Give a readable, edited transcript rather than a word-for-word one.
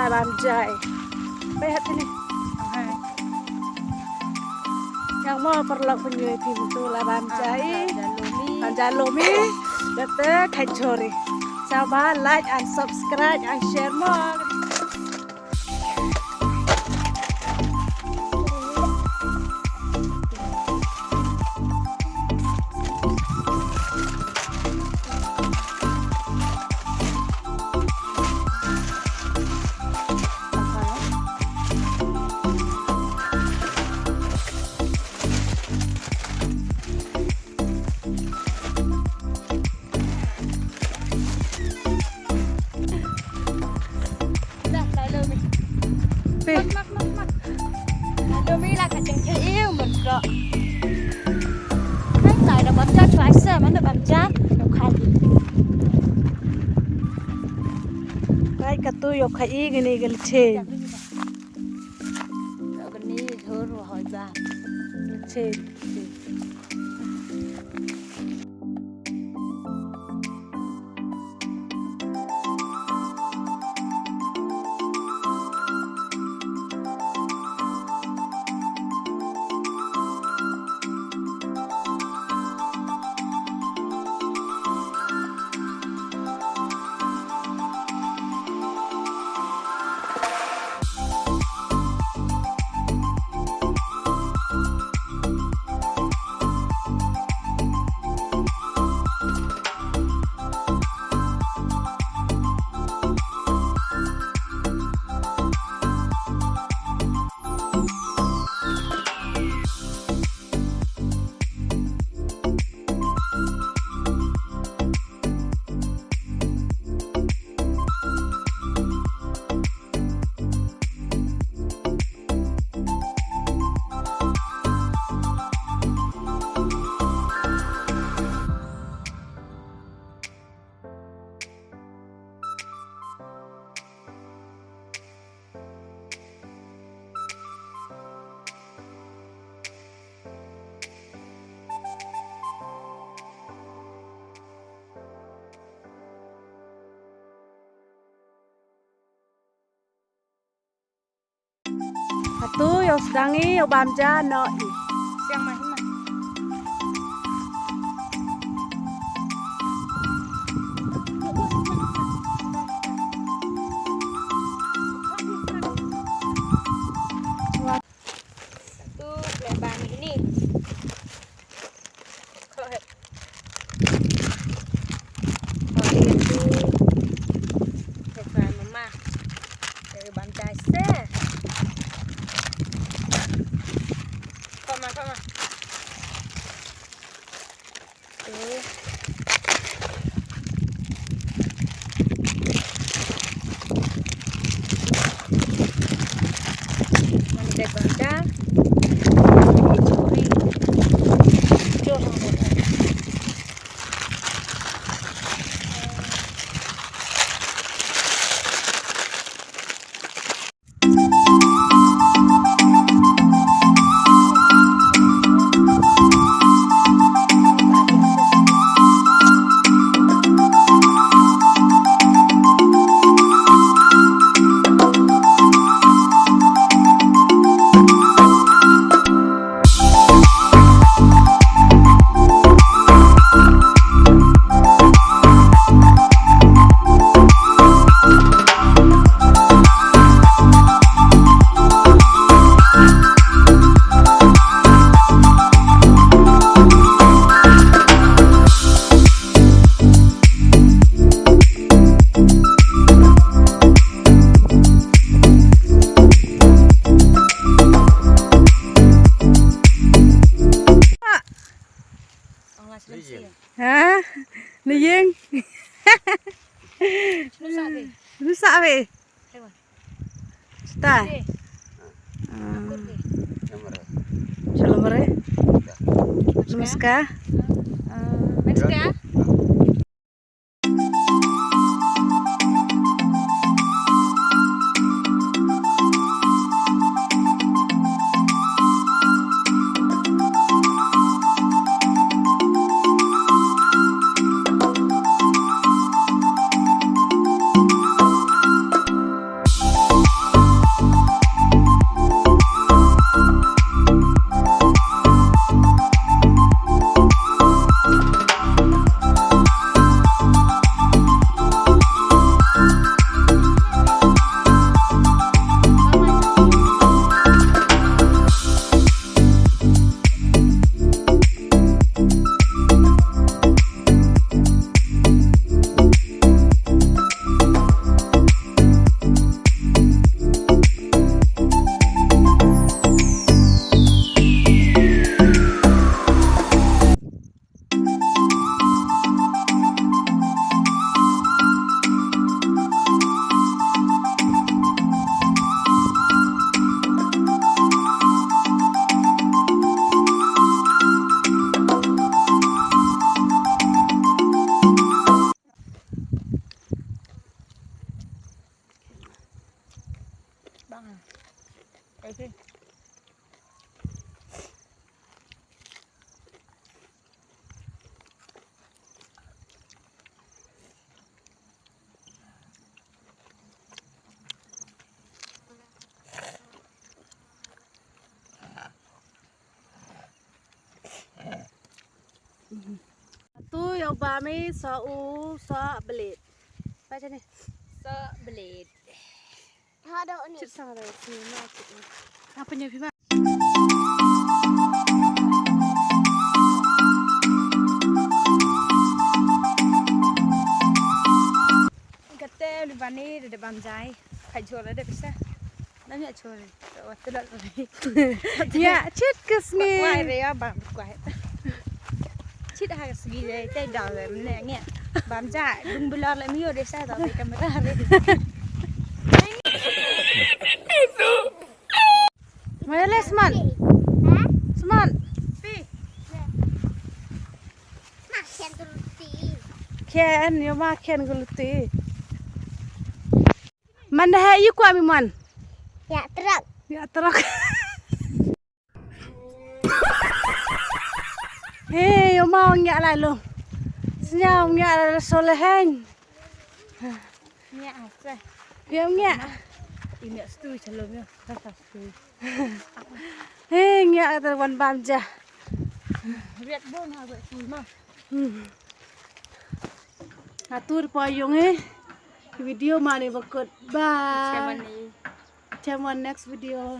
Bamjai. Lihat ini. Yang mau perlu punya pintu lah Bamjai. Jalumi. Dete Kajori. Coba like and subscribe and share more. Lumi là cả chẳng thể yêu mình rồi. Cái này là bấm cho phải sợ mà nó bấm chát nó khai. Cái tu yok khai gini gel chen. Rồi cái này thôi rồi hỏi bà. Chen. Atu yo sedangi yo Bamja no i. Siang mah mah. Satu lebar ini. Hả? Nó duyên. Nó sợ vậy. Stay. Shalom re. Namaskar. Namaskar. đó hả? Đây đi. Tu yang bami so belit. Baca ni. So belit. Ada ni. Cik sang ada sini nak cik. Apa ni Fima? Kata Libani ada bamjai. Kajol ada bisa. Nanya chol. Waktu dah ni. Ya, cik kesni. Kuai rea bam kuai. Cik dah segi deh. Teh dah ni ni. Bamjai. Dung belar le mio desa tapi kamera le. Mana Seman? Ha? Seman. Makan roti. Ken, yo makan guluti. Mana hai you kuat miman? Ya, truk. Ya teruk. Hei, yo mau nyak lai lu. Senyum nyak solehan. Ni apa? Ya nyak. Ini stu celomnya. Rasa stu. Hei, nyak terwan bamja. Lihat bon agak sulma. Atur payung video mana bakut. Bye. Siapa ni? Till next video.